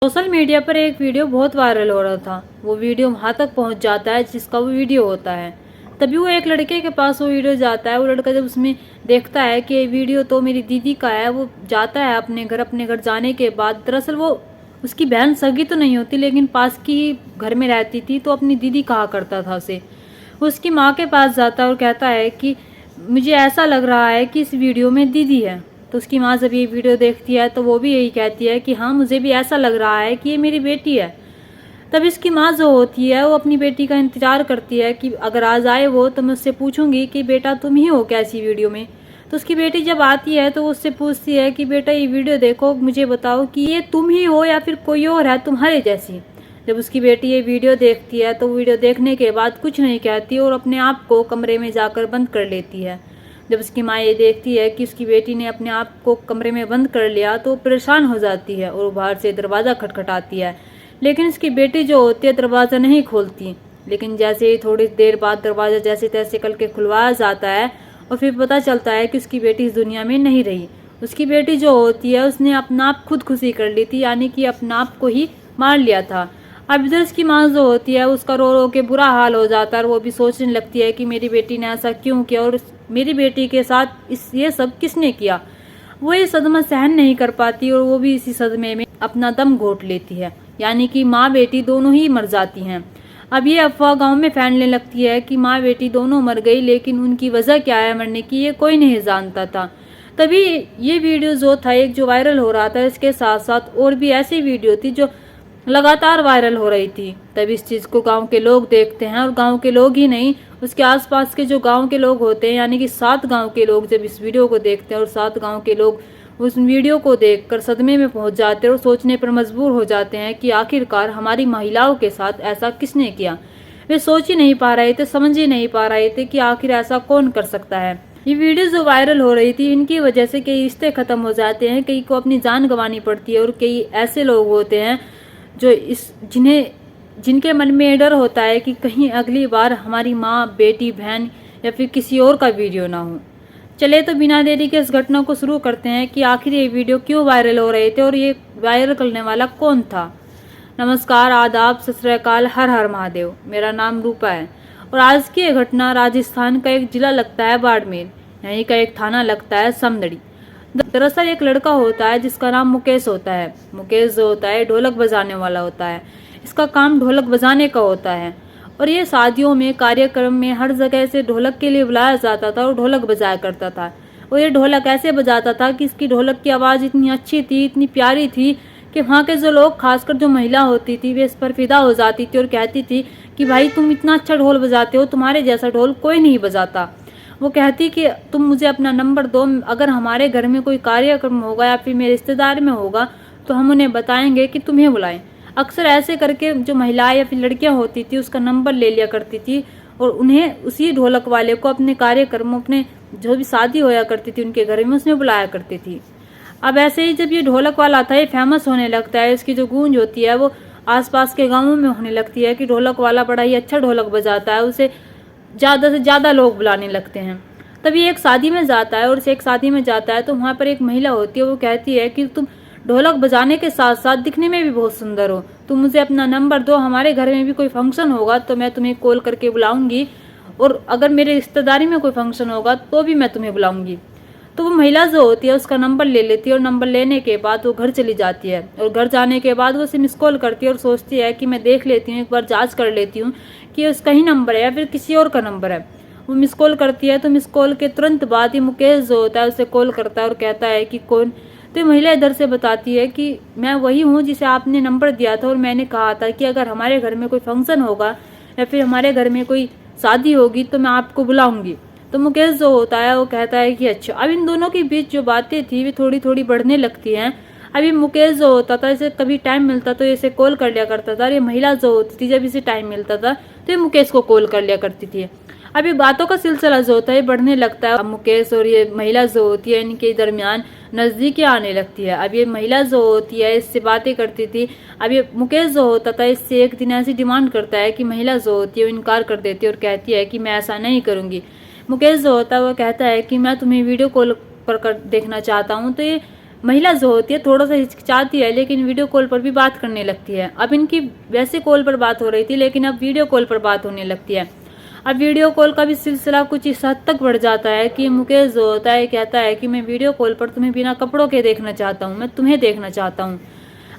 Social media पर एक video बहुत वायरल हो रहा था। वो वीडियो वहां तक पहुंच जाता है जिसका वो वीडियो होता है। तभी वो एक लड़के के पास वो वीडियो जाता है। वो लड़का जब उसमें देखता है कि ये वीडियो तो मेरी दीदी का है, वो जाता है अपने घर। अपने घर जाने के बाद दरअसल वो उसकी बहन सगी तो नहीं होती, लेकिन पास की घर में रहती थी, तो अपनी दीदी कहा करता था उसे। वो उसकी माँ के पास जाता है और कहता है कि मुझे ऐसा लग रहा है कि इस वीडियो में दीदी है। तो उसकी माँ जब ये वीडियो देखती है तो वो भी यही कहती है कि हाँ, मुझे भी ऐसा लग रहा है कि ये मेरी बेटी है। तब इसकी माँ जो होती है वो अपनी बेटी का इंतजार करती है कि अगर आज आए वो तो मैं उससे पूछूंगी कि बेटा तुम ही हो क्या ऐसी वीडियो में। तो उसकी बेटी जब आती है तो वो उससे पूछती है कि बेटा ये वीडियो देखो, मुझे बताओ कि ये तुम ही हो या फिर कोई और है तुम्हारे जैसी। जब उसकी बेटी ये वीडियो देखती है तो वीडियो देखने के बाद कुछ नहीं कहती और अपने आप को कमरे में जाकर बंद कर लेती है। जब उसकी माँ ये देखती है कि उसकी बेटी ने अपने आप को कमरे में बंद कर लिया तो परेशान हो जाती है और बाहर से दरवाज़ा खटखटाती है। लेकिन उसकी बेटी जो होती है दरवाज़ा नहीं खोलती। लेकिन जैसे ही थोड़ी देर बाद दरवाज़ा जैसे तैसे करके खुलवाया जाता है और फिर पता चलता है कि उसकी बेटी इस दुनिया में नहीं रही। उसकी बेटी जो होती है उसने अपना आप खुद खुशी कर ली थी, यानी कि अपना आप को ही मार लिया था। अब इधर उसकी माँ जो होती है उसका रो रो के बुरा हाल हो जाता है और वो भी सोचने लगती है कि मेरी बेटी ने ऐसा क्यों किया और मेरी बेटी के साथ ये सब किसने किया। वो ये सदमा सहन नहीं कर पाती और वो भी इसी सदमे में अपना दम घोट लेती है, यानी कि माँ बेटी दोनों ही मर जाती हैं। अब ये अफवाह गांव में फैलने लगती है कि माँ बेटी दोनों मर गई, लेकिन उनकी वजह क्या है मरने की ये कोई नहीं जानता था। तभी ये वीडियो जो था एक जो वायरल हो रहा था, इसके साथ साथ और भी ऐसी वीडियो थी जो लगातार वायरल हो रही थी। तब इस चीज़ को गांव के लोग देखते हैं और गांव के लोग ही नहीं, उसके आसपास के जो गांव के लोग होते हैं, यानी कि 7 गांव के लोग जब इस वीडियो को देखते हैं और 7 गांव के लोग उस वीडियो को देखकर सदमे में पहुंच जाते हैं और सोचने पर मजबूर हो जाते हैं कि आखिरकार हमारी महिलाओं के साथ ऐसा किसने किया। वे सोच ही नहीं पा रहे थे, समझ ही नहीं पा रहे थे कि आखिर ऐसा कौन कर सकता है। ये वीडियो जो वायरल हो रही थी, इनकी वजह से कई रिश्ते खत्म हो जाते हैं, कई को अपनी जान गंवानी पड़ती है और कई ऐसे लोग होते हैं जो जिनके मन में डर होता है कि कहीं अगली बार हमारी माँ, बेटी, बहन या फिर किसी और का वीडियो ना हो। चले तो बिना देरी के इस घटना को शुरू करते हैं कि आखिर ये वीडियो क्यों वायरल हो रहे थे और ये वायरल करने वाला कौन था। नमस्कार, आदाब, सत श्री अकाल, हर हर महादेव। मेरा नाम रूपा है और आज की ये घटना राजस्थान का एक जिला लगता है बाड़मेर, यहीं का एक थाना लगता है समदड़ी। दरअसल एक लड़का होता है जिसका नाम मुकेश होता है। मुकेश जो होता है ढोलक बजाने वाला होता है। इसका काम ढोलक बजाने का होता है और ये शादियों में, कार्यक्रम में हर जगह से ढोलक के लिए बुलाया जाता था और ढोलक बजाया करता था। और ये ढोलक ऐसे बजाता था कि इसकी ढोलक की आवाज़ इतनी अच्छी थी, इतनी प्यारी थी कि वहाँ के जो लोग, खासकर जो महिला होती थी, वे इस पर फिदा हो जाती थी और कहती थी कि भाई तुम इतना अच्छा ढोल बजाते हो, तुम्हारे जैसा ढोल कोई नहीं बजाता। वो कहती कि तुम मुझे अपना नंबर दो, अगर हमारे घर में कोई कार्यक्रम होगा या फिर मेरे रिश्तेदार में होगा तो हम उन्हें बताएंगे कि तुम्हें बुलाएं। अक्सर ऐसे करके जो महिलाएं या फिर लड़कियां होती थी उसका नंबर ले लिया करती थी और उन्हें उसी ढोलक वाले को अपने कार्यक्रमों, अपने जो भी शादी होया करती थी उनके घर में, उसमें बुलाया करती थी। अब ऐसे ही जब ये ढोलक वाला था, ये फेमस होने लगता है, इसकी जो गूंज होती है वो आसपास के गाँवों में होने लगती है कि ढोलक वाला बड़ा ही अच्छा ढोलक बजाता है, उसे ज़्यादा से ज़्यादा लोग बुलाने लगते हैं। तभी एक शादी में जाता है और एक शादी में जाता है तो वहाँ पर एक महिला होती है, वो कहती है कि तुम ढोलक बजाने के साथ साथ दिखने में भी बहुत सुंदर हो, तुम मुझे अपना नंबर दो, हमारे घर में भी कोई फंक्शन होगा तो मैं तुम्हें कॉल करके बुलाऊंगी और अगर मेरे रिश्तेदारी में कोई फंक्शन होगा तो भी मैं तुम्हें बुलाऊंगी। तो वो महिला जो होती है उसका नंबर ले लेती है और नंबर लेने के बाद वो घर चली जाती है और घर जाने के बाद वो उसे मिस कॉल करती है और सोचती है कि मैं देख लेती हूँ, एक बार जांच कर लेती हूँ कि उसका ही नंबर है या फिर किसी और का नंबर है। वो मिस कॉल करती है तो मिस कॉल के तुरंत बाद ही मुकेश जो होता है उसे कॉल करता है और कहता है कि कौन। तो ये महिला इधर से बताती है कि मैं वही हूँ जिसे आपने नंबर दिया था और मैंने कहा था कि अगर हमारे घर में कोई फंक्शन होगा या फिर हमारे घर में कोई शादी होगी तो मैं आपको बुलाऊंगी। तो मुकेश जो होता है वो कहता है कि अच्छा। अब इन दोनों के बीच जो बातें थी वे थोड़ी थोड़ी बढ़ने लगती हैं। अभी मुकेश जो होता था, इसे कभी टाइम मिलता तो इसे कॉल कर लिया करता था और ये महिला जो होती थी जब इसे टाइम मिलता था तो ये मुकेश को कॉल कर लिया करती थी। अभी बातों का सिलसिला जो होता है बढ़ने लगता है। अब मुकेश और ये महिला जो होती है इनके दरमियान नजदीकी आने लगती है। अब ये महिला जो होती है इससे बातें करती थी। अब ये मुकेश जो होता था इससे एक दिन ऐसी डिमांड करता है कि महिला जो होती है वो इनकार कर देती है और कहती है कि मैं ऐसा नहीं करूंगी। मुकेश जो होता है वो कहता है कि मैं तुम्हें वीडियो कॉल पर कर देखना चाहता हूँ। तो ये महिला जो होती है थोड़ा सा हिचकिचाती है, लेकिन वीडियो कॉल पर भी बात करने लगती है। अब इनकी वैसे कॉल पर बात हो रही थी, लेकिन अब वीडियो कॉल पर बात होने लगती है। अब वीडियो कॉल का भी सिलसिला कुछ इस हद तक बढ़ जाता है कि मुकेश जो होता है कहता है कि मैं वीडियो कॉल पर तुम्हें बिना कपड़ों के देखना चाहता हूँ, मैं तुम्हें देखना चाहता हूँ।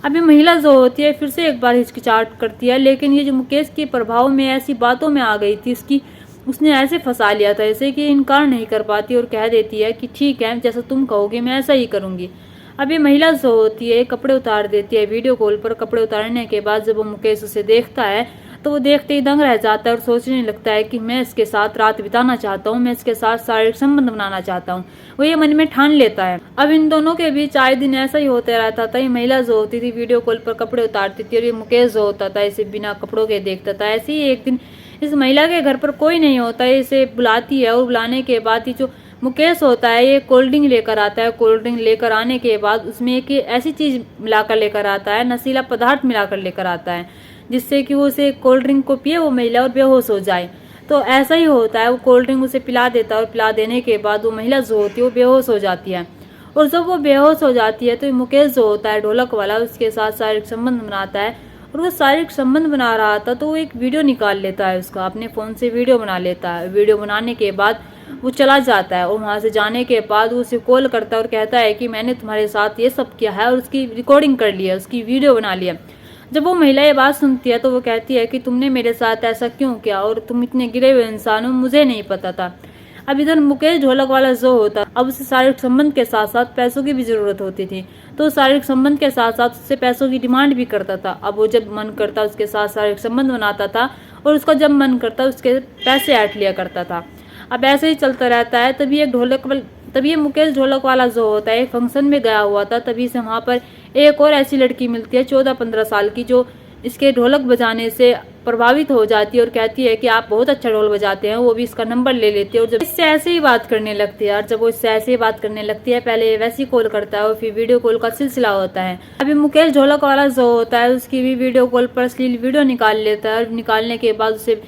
अब ये महिला जो होती है फिर से एक बार हिचकिचाहट करती है, लेकिन ये जो मुकेश के प्रभाव में ऐसी बातों में आ गई थी, उसने ऐसे फंसा लिया था इसे कि इनकार नहीं कर पाती और कह देती है कि ठीक है, जैसा तुम कहोगे मैं ऐसा ही करूंगी। अब ये महिला जो होती है कपड़े उतार देती है वीडियो कॉल पर। कपड़े उतारने के बाद जब वो मुकेश उसे देखता है तो वो देखते ही दंग रह जाता है और सोचने लगता है कि मैं इसके साथ रात बिताना चाहता हूँ, मैं इसके साथ शारीरिक संबंध बनाना चाहता हूँ। वो ये मन में ठान लेता है। अब इन दोनों के बीच आए दिन ऐसा ही होता रहता था। ये महिला जो होती थी वीडियो कॉल पर कपड़े उतारती थी और ये मुकेश जो होता था इसे बिना कपड़ों के देखता था। ऐसे ही एक दिन इस महिला के घर पर कोई नहीं होता है, इसे बुलाती है और बुलाने के बाद ही जो मुकेश होता है ये कोल्ड ड्रिंक लेकर आता है। कोल्ड ड्रिंक लेकर आने के बाद उसमें एक ऐसी चीज मिलाकर लेकर आता है, नशीला पदार्थ मिलाकर लेकर आता है, जिससे कि वो उसे कोल्ड ड्रिंक को पिए वो महिला और बेहोश हो जाए। तो ऐसा ही होता है, वो कोल्ड ड्रिंक उसे पिला देता है और पिला देने के बाद वो महिला जो होती है वो बेहोश हो जाती है। और जब वो बेहोश हो जाती है तो मुकेश जो होता है ढोलक वाला उसके साथ शारीरिक संबंध बनाता है। और वो शारीरिक संबंध बना रहा था तो वो एक वीडियो निकाल लेता है, उसका अपने फ़ोन से वीडियो बना लेता है। वीडियो बनाने के बाद वो चला जाता है और वहाँ से जाने के बाद वो उसे कॉल करता है और कहता है कि मैंने तुम्हारे साथ ये सब किया है और उसकी रिकॉर्डिंग कर लिया, उसकी वीडियो बना लिया। जब वो महिला ये बात सुनती है तो वो कहती है कि तुमने मेरे साथ ऐसा क्यों किया और तुम इतने गिरे हुए इंसान हो, मुझे नहीं पता था। अब इधर मुकेश ढोलक वाला जो होता अब उसे शारीरिक संबंध के साथ साथ पैसों की भी जरूरत होती थी, तो शारीरिक संबंध के साथ साथ उससे पैसों की डिमांड भी करता था। अब वो जब मन करता उसके साथ शारीरिक संबंध बनाता था और उसका जब मन करता उसके पैसे ऐंठ लिया करता था। अब ऐसे ही चलता रहता है। तभी ये मुकेश ढोलक वाला जो होता है एक फंक्शन में गया हुआ था, तभी से वहाँ पर एक और ऐसी लड़की मिलती है 14-15 साल की, जो इसके ढोलक बजाने से प्रभावित हो जाती है और कहती है कि आप बहुत अच्छा ढोल बजाते हैं। वो भी इसका नंबर ले लेती है और जब इससे ऐसे ही बात करने लगती है। और जब वो इससे ऐसे ही बात करने लगती है, पहले वैसी कॉल करता है और फिर वीडियो कॉल का सिलसिला होता है। अभी मुकेश ढोलक वाला जो होता है उसकी भी वीडियो कॉल पर अश्लील वीडियो निकाल लेता है और निकालने के बाद उसे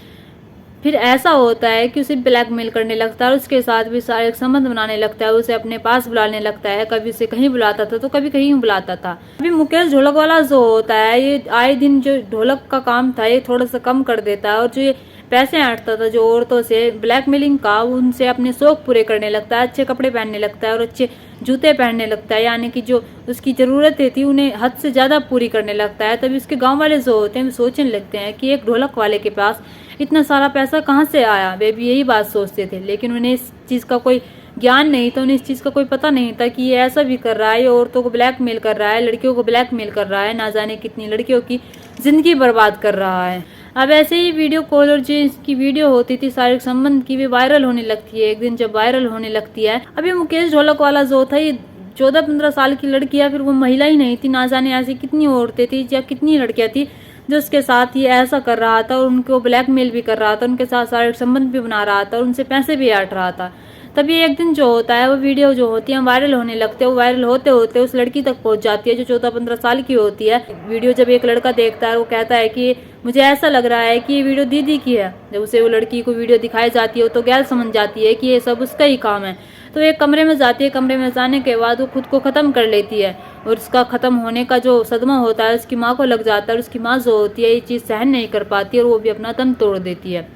फिर ऐसा होता है कि उसे ब्लैकमेल करने लगता है और उसके साथ भी शारीरिक संबंध बनाने लगता है, उसे अपने पास बुलाने लगता है। कभी उसे कहीं बुलाता था तो कभी कहीं बुलाता था। अभी मुकेश ढोलक वाला जो होता है ये आए दिन जो ढोलक का काम था ये थोड़ा सा कम कर देता है और जो ये पैसे ऐंठता था जो औरतों से ब्लैकमेलिंग का, उनसे अपने शौक पूरे करने लगता है। अच्छे कपड़े पहनने लगता है और अच्छे जूते पहनने लगता है, यानी कि जो उसकी ज़रूरतें थी उन्हें हद से ज़्यादा पूरी करने लगता है। तभी उसके गांव वाले जो होते हैं वो सोचने लगते हैं कि एक ढोलक वाले के पास इतना सारा पैसा कहाँ से आया। वे भी यही बात सोचते थे, लेकिन उन्हें इस चीज़ का कोई ज्ञान नहीं था, उन्हें इस चीज़ का कोई पता नहीं था कि ये ऐसा भी कर रहा है, ये औरतों को ब्लैकमेल कर रहा है, लड़कियों को ब्लैकमेल कर रहा है, ना जाने कितनी लड़कियों की ज़िंदगी बर्बाद कर रहा है। अब ऐसे ही वीडियो कॉल और जो इसकी वीडियो होती थी शारीरिक संबंध की भी वायरल होने लगती है। एक दिन जब वायरल होने लगती है, अभी मुकेश ढोलक वाला जो था ये 14-15 साल की लड़की है, फिर वो महिला ही नहीं थी, ना जाने ऐसी कितनी औरतें थी या कितनी लड़कियां थी जो उसके साथ ये ऐसा कर रहा था और उनको ब्लैकमेल भी कर रहा था, उनके साथ शारीरिक संबंध भी बना रहा था और उनसे पैसे भी ऐंठ रहा था। तभी एक दिन जो होता है वो वीडियो जो होती है वायरल होने लगते हैं। वो वायरल होते होते उस लड़की तक पहुंच जाती है जो 14-15 साल की होती है। वीडियो जब एक लड़का देखता है वो कहता है कि मुझे ऐसा लग रहा है कि ये वीडियो दीदी की है। जब उसे वो लड़की को वीडियो दिखाई जाती है तो गैर समझ जाती है कि ये सब उसका ही काम है। तो एक कमरे में जाती है, कमरे में जाने के बाद वो खुद को ख़त्म कर लेती है और उसका ख़त्म होने का जो सदमा होता है उसकी माँ को लग जाता है और उसकी माँ जो होती है ये चीज़ सहन नहीं कर पाती और वो भी अपना दम तोड़ देती है।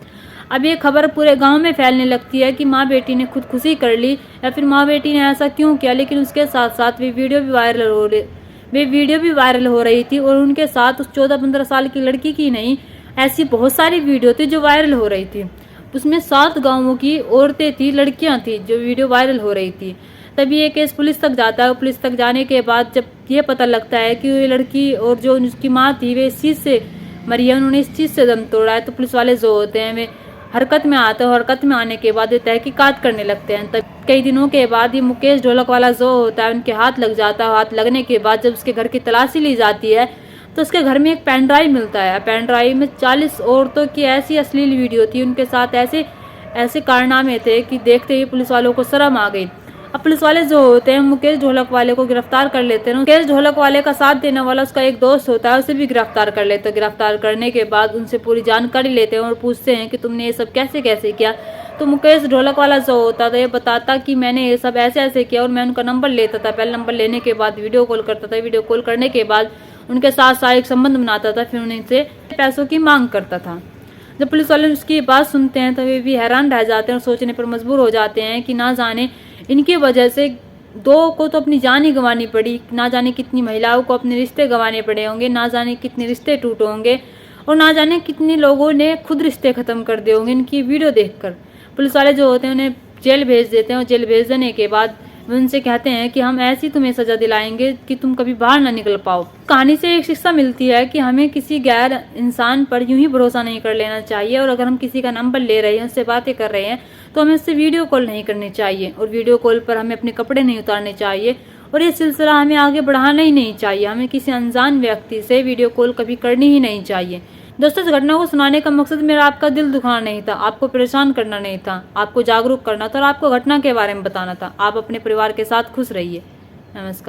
अब ये खबर पूरे गांव में फैलने लगती है कि माँ बेटी ने खुदकुशी कर ली या फिर माँ बेटी ने ऐसा क्यों किया। लेकिन उसके साथ साथ वे वीडियो भी वायरल हो रही थी और उनके साथ उस 14-15 साल की लड़की की नहीं, ऐसी बहुत सारी वीडियो थी जो वायरल हो रही थी। उसमें 7 गांवों की औरतें थी, लड़कियां थी जो वीडियो वायरल हो रही थी। तभी ये केस पुलिस तक जाता है। पुलिस तक जाने के बाद जब ये पता लगता है कि ये लड़की और जो उसकी माँ थी वे इस चीज़ से मरी है, उन्होंने इस चीज़ से दम तोड़ा है, तो पुलिस वाले जो होते हैं वे हरकत में आते हैं। हरकत में आने के बाद ये तहकीकात करने लगते हैं। तब कई दिनों के बाद ये मुकेश ढोलक वाला जो होता है उनके हाथ लग जाता है। हाथ लगने के बाद जब उसके घर की तलाशी ली जाती है तो उसके घर में एक पेन ड्राइव मिलता है। पेन ड्राइव में 40 औरतों की ऐसी अश्लील वीडियो थी, उनके साथ ऐसे कारनामे थे कि देखते ही पुलिस वालों को शर्म आ गई। अब पुलिस वाले जो होते हैं मुकेश ढोलक वाले को गिरफ्तार कर लेते हैं। मुकेश ढोलक वाले का साथ देने वाला उसका एक दोस्त होता है, उसे भी गिरफ्तार कर लेते हैं। गिरफ्तार करने के बाद उनसे पूरी जानकारी लेते हैं और पूछते हैं कि तुमने ये सब कैसे कैसे किया, तो मुकेश ढोलक वाला शो होता था, ये बताता कि मैंने ये सब ऐसे ऐसे किया, और मैं उनका नंबर लेता था। पहले नंबर लेने के बाद वीडियो कॉल करता था, वीडियो कॉल करने के बाद उनके साथ शारीरिक संबंध बनाता था, फिर उनसे पैसों की मांग करता था। जब पुलिस वाले उसकी बात सुनते हैं तो वे भी हैरान रह जाते हैं और सोचने पर मजबूर हो जाते हैं कि ना जाने इनकी वजह से 2 को तो अपनी जान ही गंवानी पड़ी, ना जाने कितनी महिलाओं को अपने रिश्ते गंवाने पड़े होंगे, ना जाने कितने रिश्ते टूटे होंगे, और ना जाने कितने लोगों ने खुद रिश्ते ख़त्म कर दिए होंगे इनकी वीडियो देखकर। पुलिस वाले जो होते हैं उन्हें जेल भेज देते हैं, और जेल भेज देने के बाद वे उनसे कहते हैं कि हम ऐसी तुम्हें सज़ा दिलाएंगे कि तुम कभी बाहर ना निकल पाओ। कहानी से एक शिक्षा मिलती है कि हमें किसी गैर इंसान पर यूं ही भरोसा नहीं कर लेना चाहिए, और अगर हम किसी का नंबर ले रहे हैं, उससे बातें कर रहे हैं, तो हमें उससे वीडियो कॉल नहीं करनी चाहिए, और वीडियो कॉल पर हमें अपने कपड़े नहीं उतारने चाहिए, और ये सिलसिला हमें आगे बढ़ाना ही नहीं चाहिए। हमें किसी अनजान व्यक्ति से वीडियो कॉल कभी करनी ही नहीं चाहिए। दोस्तों, इस घटना को सुनाने का मकसद मेरा आपका दिल दुखाना नहीं था, आपको परेशान करना नहीं था, आपको जागरूक करना था और आपको घटना के बारे में बताना था। आप अपने परिवार के साथ खुश रहिए। नमस्कार।